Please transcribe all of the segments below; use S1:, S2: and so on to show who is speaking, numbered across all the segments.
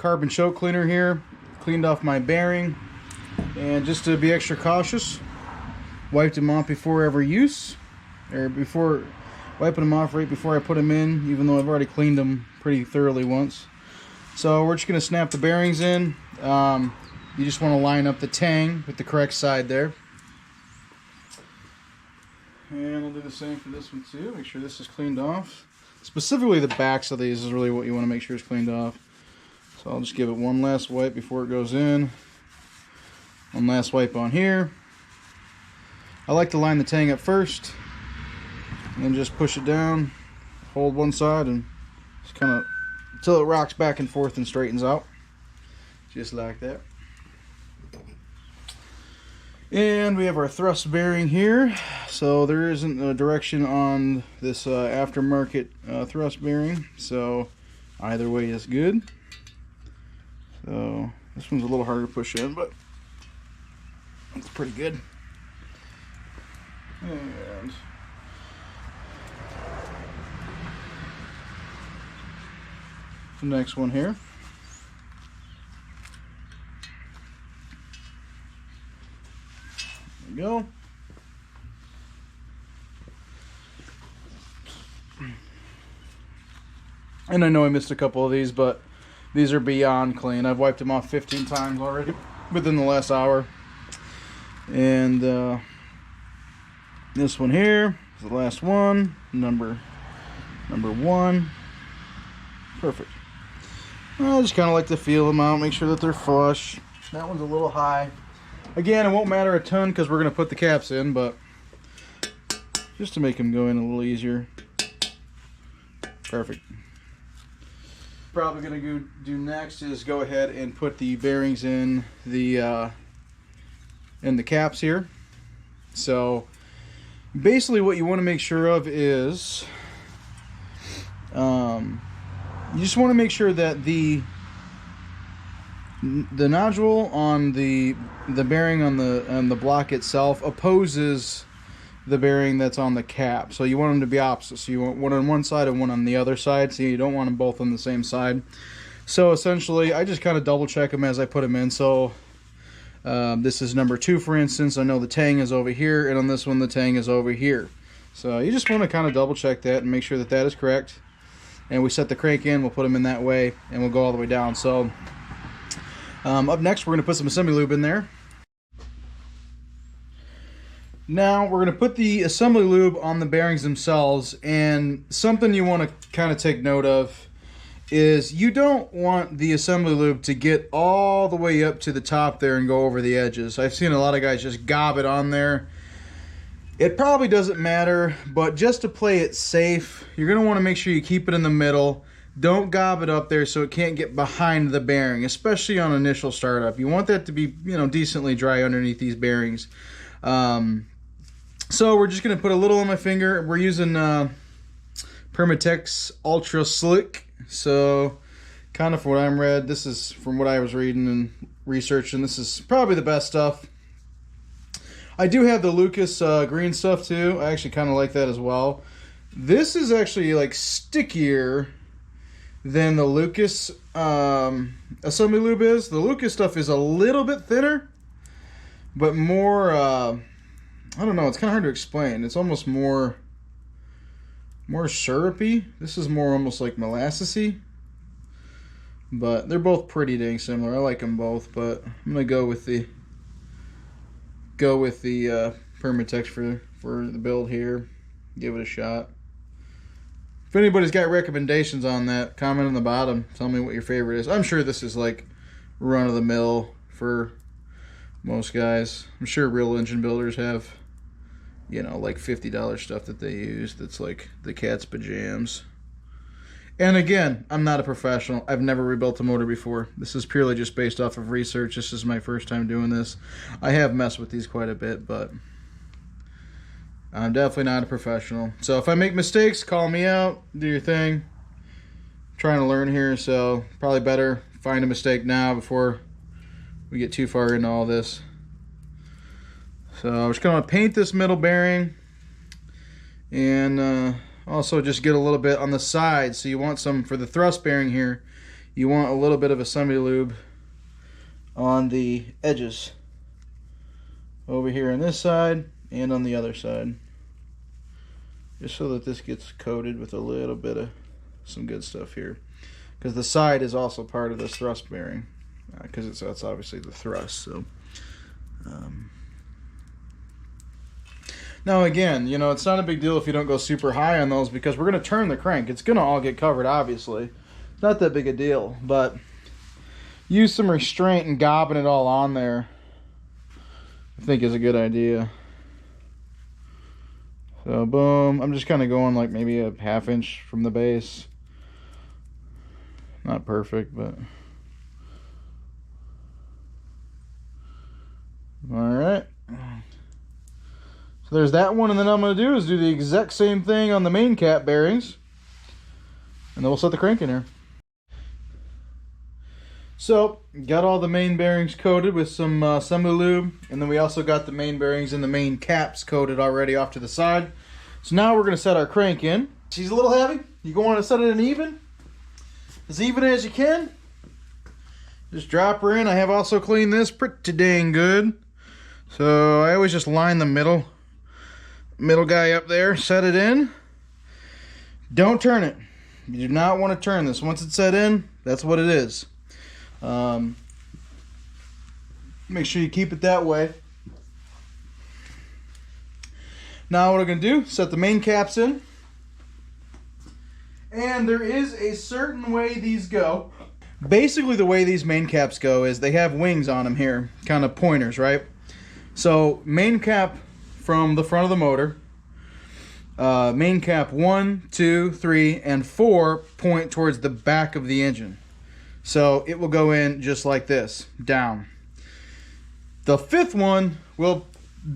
S1: carbon choke cleaner here, cleaned off my bearing, and just to be extra cautious, wiped them off before every use, or before wiping them off right before I put them in, even though I've already cleaned them pretty thoroughly once. So we're just going to snap the bearings in. You just want to line up the tang with the correct side there. And I'll do the same for this one too. Make sure this is cleaned off. Specifically the backs of these is really what you want to make sure is cleaned off. So I'll just give it one last wipe before it goes in. One last wipe on here. I like to line the tang up first, and then just push it down, hold one side, and just kind of until it rocks back and forth and straightens out. Just like that. And we have our thrust bearing here. So there isn't a direction on this aftermarket thrust bearing. So either way is good. So this one's a little harder to push in, but it's pretty good. And the next one here. There we go. And I know I missed a couple of these, but these are beyond clean. I've wiped them off 15 times already within the last hour. And this one here is the last one, number 1. Perfect. I just kind of like to feel them out, make sure that they're flush. That one's a little high. Again, it won't matter a ton because we're going to put the caps in, but just to make them go in a little easier. Perfect. Probably going to do next is go ahead and put the bearings in the caps here. So basically what you want to make sure of is you just want to make sure that the nodule on the bearing on the block itself opposes the bearing that's on the cap. So you want them to be opposite. So you want one on one side and one on the other side. So you don't want them both on the same side. So essentially I just kind of double check them as I put them in. So this is number 2, for instance. I know the tang is over here, and on this one the tang is over here. So you just want to kind of double check that and make sure that that is correct. And we set the crank in, we'll put them in that way, and we'll go all the way down. So up next we're going to put some assembly lube in there. Now we're going to put the assembly lube on the bearings themselves, and something you want to kind of take note of is you don't want the assembly lube to get all the way up to the top there and go over the edges. I've seen a lot of guys just gob it on there. It probably doesn't matter, but just to play it safe, you're going to want to make sure you keep it in the middle. Don't gob it up there so it can't get behind the bearing, especially on initial startup. You want that to be, you know, decently dry underneath these bearings. So we're just going to put a little on my finger. We're using Permatex Ultra Slick. So kind of from what I'm read, this is from what I was reading and researching, this is probably the best stuff. I do have the Lucas green stuff too. I actually kind of like that as well. This is actually like stickier than the Lucas assembly lube is. The Lucas stuff is a little bit thinner, but more, I don't know, it's kind of hard to explain. It's almost more syrupy. This is more almost like molassesy. But they're both pretty dang similar. I like them both, but I'm gonna go with the Permatex for the build here. Give it a shot. If anybody's got recommendations on that, comment on the bottom. Tell me what your favorite is. I'm sure this is like run of the mill for most guys. I'm sure real engine builders have, you know, like $50 stuff that they use that's like the cat's pajamas. And again, I'm not a professional. I've never rebuilt a motor before. This is purely just based off of research. This is my first time doing this. I have messed with these quite a bit, but I'm definitely not a professional. So if I make mistakes, call me out, do your thing. I'm trying to learn here, so probably better find a mistake now before we get too far into all this. So I'm just going to paint this middle bearing and also just get a little bit on the side. So you want some for the thrust bearing here. you want a little bit of a semi-lube on the edges. Over here on this side and on the other side. Just so that this gets coated with a little bit of some good stuff here. Because the side is also part of this thrust bearing. Because that's obviously the thrust. So now again, you know, it's not a big deal if you don't go super high on those, because we're going to turn the crank. It's going to all get covered, obviously. It's not that big a deal. But use some restraint and gobbing it all on there, I think, is a good idea. So boom, I'm just kind of going like maybe a ½ inch from the base. Not perfect, but all right. So there's that one, and then I'm going to do is do the exact same thing on the main cap bearings, and then we'll set the crank in here. So, got all the main bearings coated with some semi-lube, and then we also got the main bearings and the main caps coated already off to the side. So now we're going to set our crank in. She's a little heavy. You want to set it in even as you can. Just drop her in. I have also cleaned this pretty dang good. So I always just line the middle guy up there, set it in. Don't turn it. You do not want to turn this. Once it's set in, that's what it is. Make sure you keep it that way. Now what we're going to do, set the main caps in. And there is a certain way these go. Basically the way these main caps go is they have wings on them here, kind of pointers, right? So main cap from the front of the motor, main cap 1, 2, 3, and 4 point towards the back of the engine. So it will go in just like this, down. The 5th one will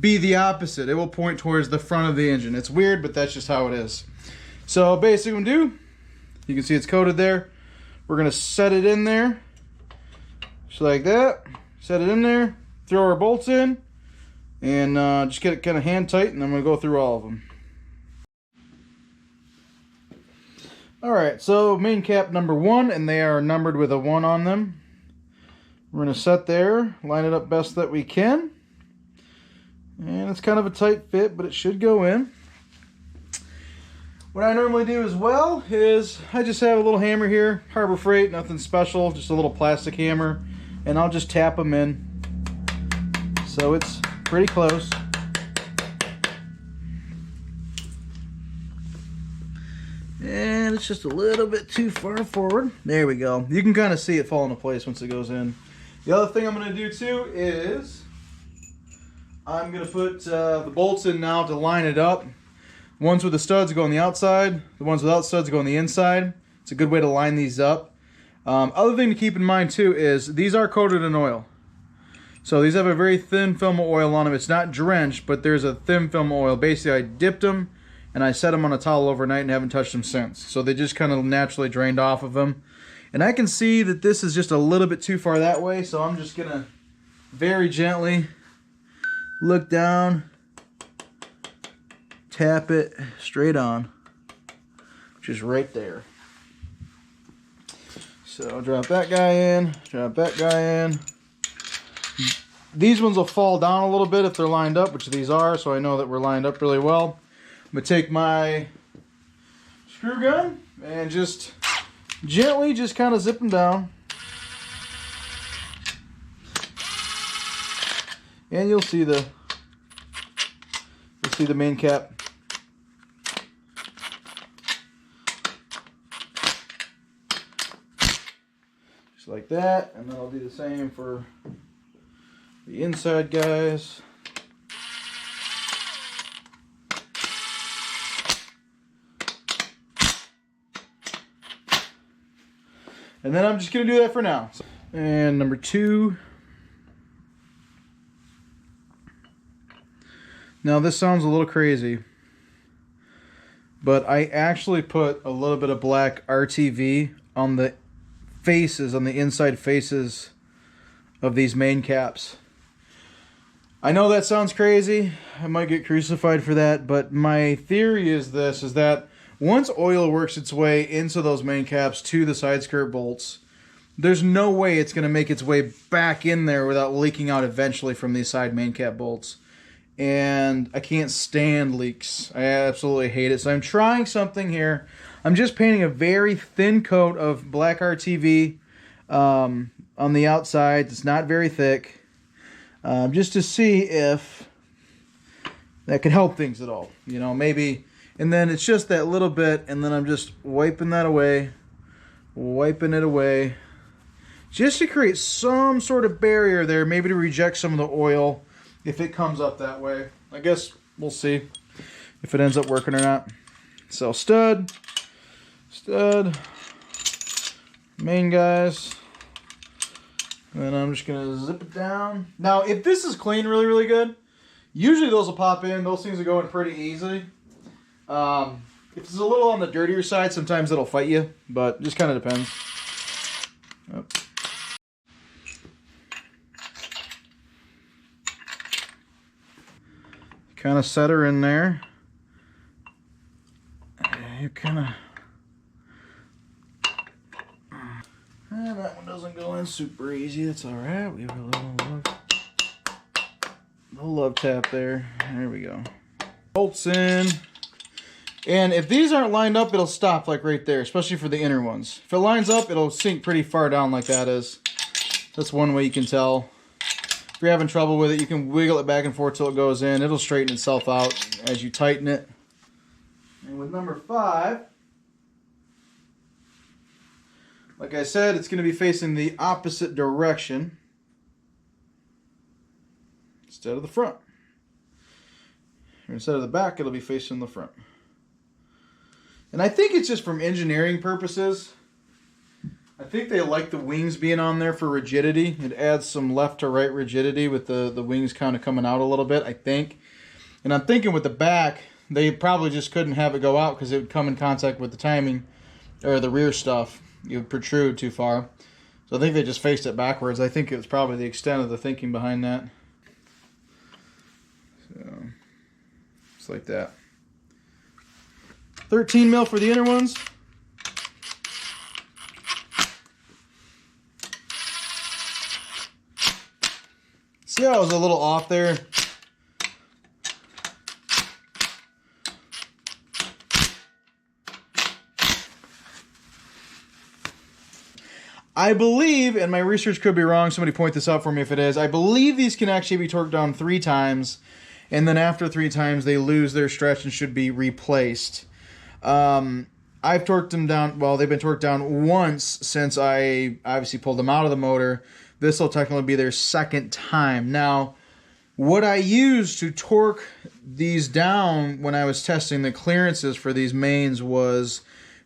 S1: be the opposite. It will point towards the front of the engine. It's weird, but that's just how it is. So basically what we do, you can see it's coated there. We're going to set it in there, just like that. Set it in there, throw our bolts in, and just get it kind of hand tight, and I'm going to go through all of them. Alright, so main cap number 1, and they are numbered with a 1 on them. We're going to set there, line it up best that we can. And it's kind of a tight fit, but it should go in. What I normally do as well is I just have a little hammer here, Harbor Freight, nothing special, just a little plastic hammer, and I'll just tap them in. So it's pretty close. And it's just a little bit too far forward. There we go. You can kind of see it fall into place once it goes in. The other thing I'm going to do too is I'm going to put the bolts in now to line it up. Ones with the studs go on the outside. The ones without studs go on the inside. It's a good way to line these up. Other thing to keep in mind too is these are coated in oil. So these have a very thin film of oil on them. It's not drenched, but there's a thin film of oil. Basically, I dipped them and I set them on a towel overnight and haven't touched them since. So they just kind of naturally drained off of them. And I can see that this is just a little bit too far that way, so I'm just going to very gently look down, tap it straight on, which is right there. So drop that guy in, drop that guy in. These ones will fall down a little bit if they're lined up, which these are, so I know that we're lined up really well. I'm going to take my screw gun and just gently just kind of zip them down. And you'll see the main cap. Just like that, and then I'll do the same for the inside guys. And then I'm just going to do that for now. And number 2. Now this sounds a little crazy, but I actually put a little bit of black RTV on the faces, on the inside faces of these main caps. I know that sounds crazy. I might get crucified for that, but my theory is this, is that once oil works its way into those main caps to the side skirt bolts, there's no way it's going to make its way back in there without leaking out eventually from these side main cap bolts. And I can't stand leaks. I absolutely hate it. So I'm trying something here. I'm just painting a very thin coat of black RTV on the outside. It's not very thick. Just to see if that could help things at all. You know, maybe. And then it's just that little bit, and then I'm just wiping that away. Wiping it away. Just to create some sort of barrier there, maybe to reject some of the oil if it comes up that way. I guess we'll see if it ends up working or not. So stud, main guys, and then I'm just gonna zip it down. Now, if this is clean really, really good, usually those will pop in. Those things will go in pretty easy. If it's a little on the dirtier side, sometimes it'll fight you, but it just kind of depends. Oh. Kind of set her in there. You kind of... that one doesn't go in super easy. That's all right. We have a little love tap there. There we go. Bolts in. And if these aren't lined up, it'll stop like right there, especially for the inner ones. If it lines up, it'll sink pretty far down like that is. That's one way you can tell. If you're having trouble with it, you can wiggle it back and forth till it goes in. It'll straighten itself out as you tighten it. And with number 5, like I said, it's going to be facing the opposite direction instead of the front. Or instead of the back, it'll be facing the front. And I think it's just from engineering purposes. I think they like the wings being on there for rigidity. It adds some left to right rigidity with the wings kind of coming out a little bit, I think. And I'm thinking with the back, they probably just couldn't have it go out because it would come in contact with the timing or the rear stuff. It would protrude too far. So I think they just faced it backwards. I think it was probably the extent of the thinking behind that. So, just like that. 13 mil for the inner ones. See how I was a little off there? I believe, and my research could be wrong, somebody point this out for me if it is, I believe these can actually be torqued down 3 times, and then after 3 times they lose their stretch and should be replaced. I've torqued them down, well, they've been torqued down once since I obviously pulled them out of the motor. This will technically be their second time. Now, what I used to torque these down when I was testing the clearances for these mains was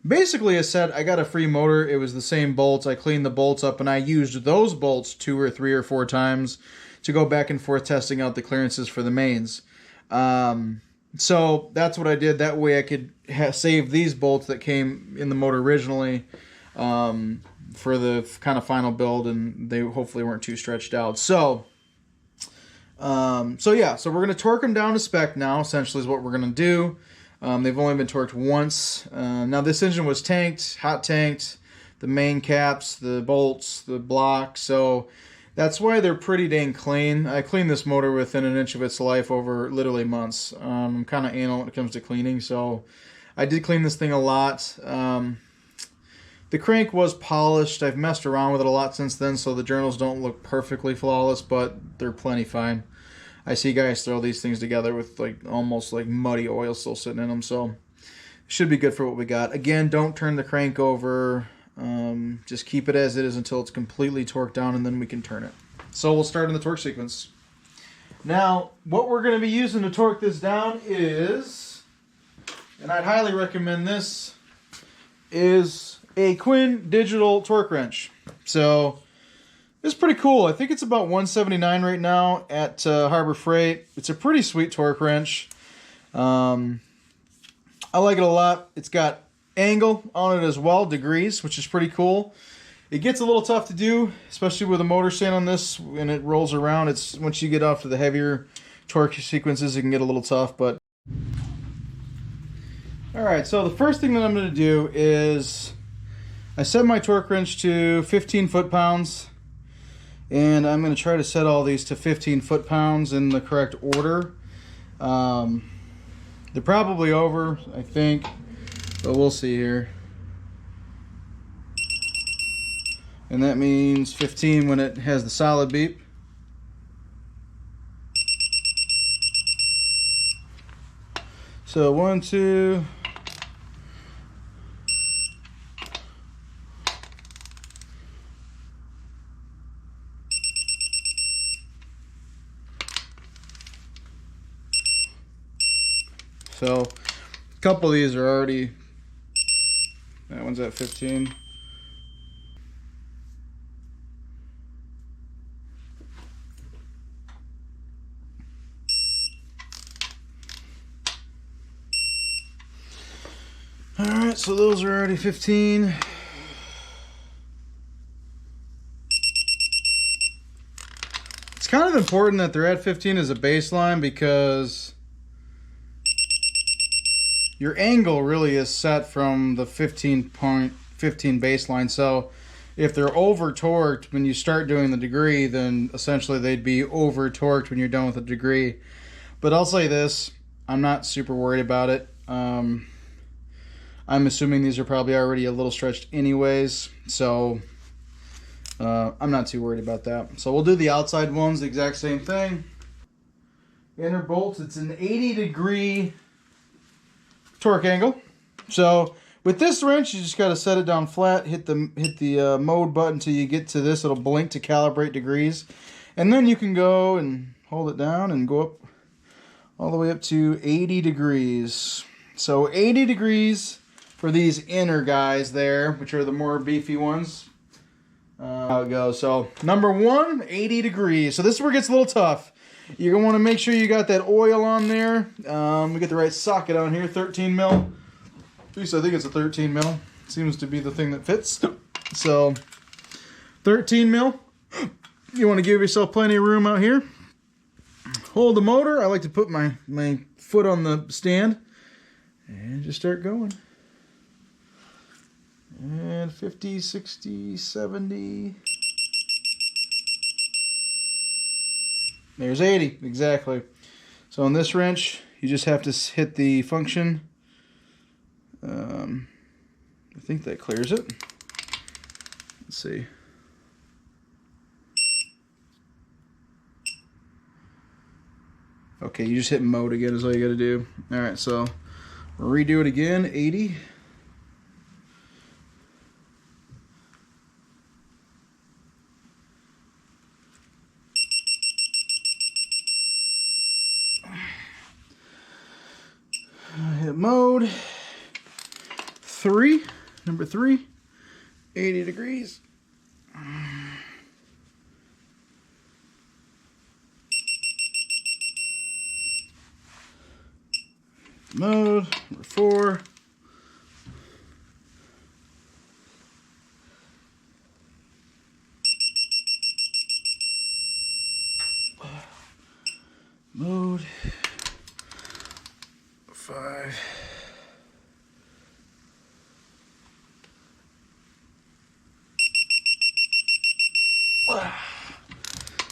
S1: basically a set. I got a free motor. It was the same bolts. I cleaned the bolts up, and I used those bolts 2 or 3 or 4 times to go back and forth testing out the clearances for the mains. So that's what I did. That way I could save these bolts that came in the motor originally for the kind of final build, and they hopefully weren't too stretched out. So we're going to torque them down to spec now, essentially is what we're going to do. They've only been torqued once. Now this engine was tanked, hot tanked, the main caps, the bolts, the block, so that's why they're pretty dang clean. I cleaned this motor within an inch of its life over literally months. I'm kind of anal when it comes to cleaning, so I did clean this thing a lot. The crank was polished. I've messed around with it a lot since then, so the journals don't look perfectly flawless, but they're plenty fine. I see guys throw these things together with almost muddy oil still sitting in them, so it should be good for what we got. Again, don't turn the crank over. Just keep it as it is until it's completely torqued down, and then we can turn it. So we'll start in the torque sequence. Now, what we're going to be using to torque this down is, and I'd highly recommend this, is a Quinn digital torque wrench. So it's pretty cool. I think it's about $179 right now at Harbor Freight. It's a pretty sweet torque wrench. I like it a lot. It's got angle on it as well, degrees, which is pretty cool. It gets a little tough to do, especially with a motor stand on this when it rolls around. It's once you get off to the heavier torque sequences, it can get a little tough. But all right, so the first thing that I'm going to do is I set my torque wrench to 15 foot-pounds, and I'm going to try to set all these to 15 foot-pounds in the correct order. They're probably over, I think, but we'll see here. And that means 15 when it has the solid beep. So 1, 2. So a couple of these are already, that one's at 15. All right, so those are already 15. It's kind of important that they're at 15 as a baseline because your angle really is set from the 15.15 baseline. So if they're over torqued when you start doing the degree, then essentially they'd be over torqued when you're done with the degree. But I'll say this, I'm not super worried about it. I'm assuming these are probably already a little stretched anyways, so I'm not too worried about that. So we'll do the outside ones, the exact same thing. Inner bolts, it's an 80-degree torque angle. So with this wrench, you just got to set it down flat, hit the mode button until you get to this. It'll blink to calibrate degrees, and then you can go and hold it down and go up all the way up to 80 degrees. So 80 degrees for these inner guys there, which are the more beefy ones. How it goes. So number 1, 80 degrees. So this is where it gets a little tough. You're going to want to make sure you got that oil on there. We get the right socket on here, 13 mil. At least I think it's a 13 mil. Seems to be the thing that fits. So 13 mil. You want to give yourself plenty of room out here. Hold the motor. I like to put my foot on the stand and just start going. And 50, 60, 70. There's 80, exactly. So on this wrench, you just have to hit the function. I think that clears it. Let's see. Okay, you just hit mode again is all you got to do. All right, so redo it again, 80. Hit mode 3, number 3, 80 degrees. Mode number 4. Mode 5.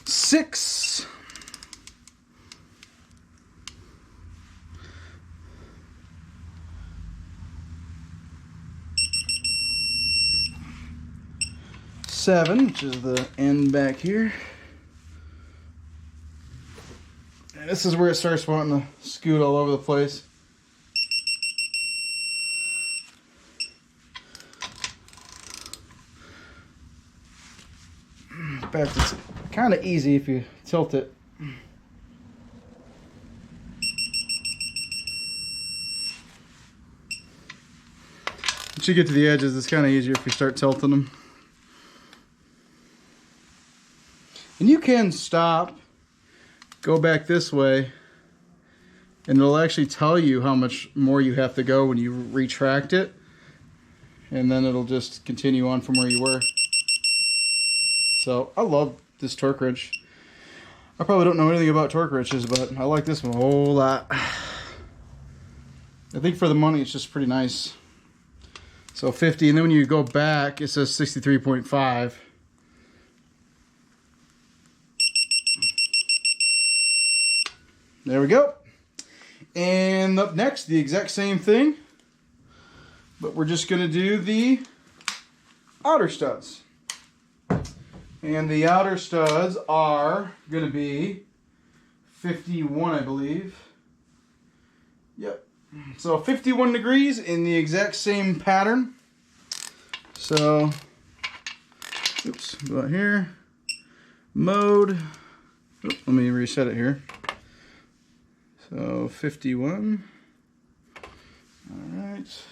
S1: Six. Seven, which is the end back here. And this is where it starts wanting to scoot all over the place. In fact, it's kind of easy if you tilt it. Once you get to the edges, it's kind of easier if you start tilting them. And you can stop, go back this way, and it'll actually tell you how much more you have to go when you retract it. And then it'll just continue on from where you were. So I love this torque wrench. I probably don't know anything about torque wrenches, but I like this one a whole lot. I think for the money, it's just pretty nice. So 50, and then when you go back, it says 63.5. There we go. And up next, the exact same thing, but we're just going to do the outer studs. And the outer studs are going to be 51, I believe. Yep. So 51 degrees in the exact same pattern. So, oops, go out here. Mode. Oops, let me reset it here. So 51. All right.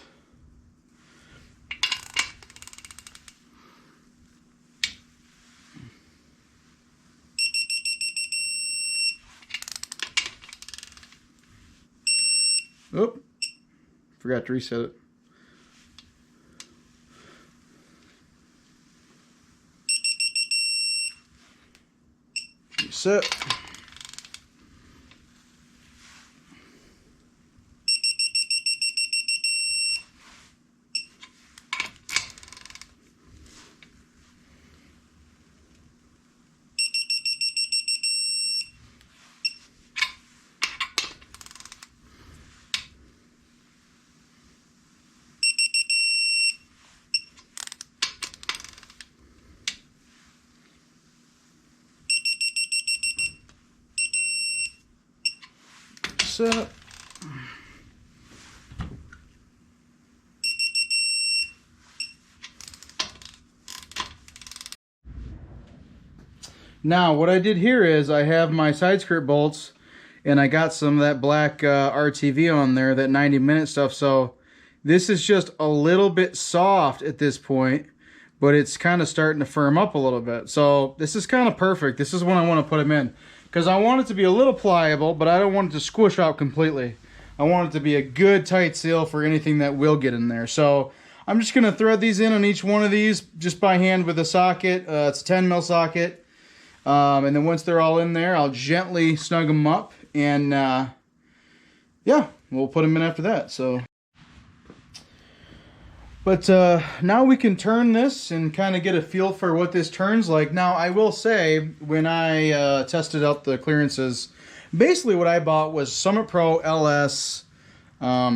S1: Oop, forgot to reset it. Reset. Set. Now what I did here is I have my side skirt bolts, and I got some of that black RTV on there, that 90-minute stuff. So this is just a little bit soft at this point, but it's kind of starting to firm up a little bit. So this is kind of perfect. This is when I want to put them in, because I want it to be a little pliable, but I don't want it to squish out completely. I want it to be a good tight seal for anything that will get in there. So I'm just going to thread these in on each one of these just by hand with a socket. It's a 10 mil socket. And then once they're all in there, I'll gently snug them up, and yeah, we'll put them in after that. So, but now we can turn this and kind of get a feel for what this turns like. Now I will say, when I tested out the clearances, basically what I bought was Summit Pro LS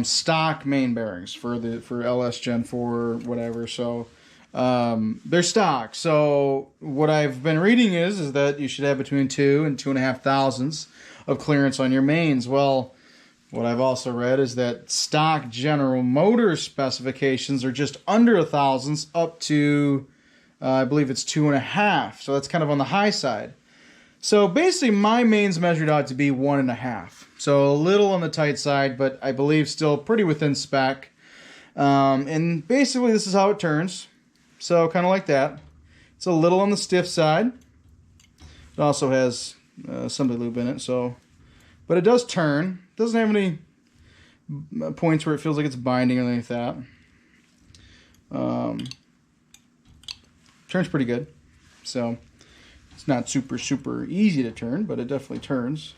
S1: stock main bearings for LS Gen 4 whatever. So they're stock. So what I've been reading is that you should have between 2 and 2.5 thousandths of clearance on your mains. Well, what I've also read is that stock General Motors specifications are just under 1 thousandths up to I believe it's 2.5. So that's kind of on the high side. So basically my mains measured out to be 1.5. So a little on the tight side, but I believe still pretty within spec. And basically this is how it turns. So kind of like that. It's a little on the stiff side. It also has some lube in it. So, but it does turn. It doesn't have any points where it feels like it's binding or anything like that. Turns pretty good. So it's not super easy to turn, but it definitely turns.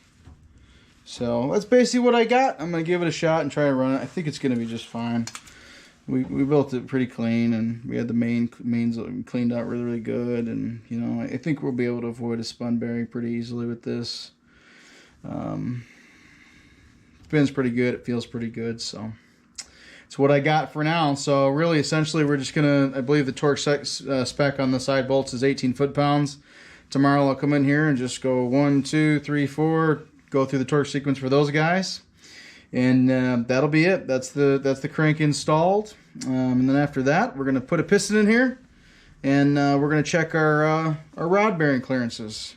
S1: So that's basically what I got. I'm going to give it a shot and try to run it. I think it's going to be just fine. We built it pretty clean, and we had the mains cleaned out really good, and you know, I think we'll be able to avoid a spun bearing pretty easily with this. Spins pretty good, it feels pretty good, so it's what I got for now. So really, essentially, we're just gonna, I believe the torque spec on the side bolts is 18 foot-pounds. Tomorrow I'll come in here and just go 1, 2, 3, 4, go through the torque sequence for those guys. And that'll be it. That's the crank installed. And then after that, we're going to put a piston in here, and we're going to check our rod bearing clearances.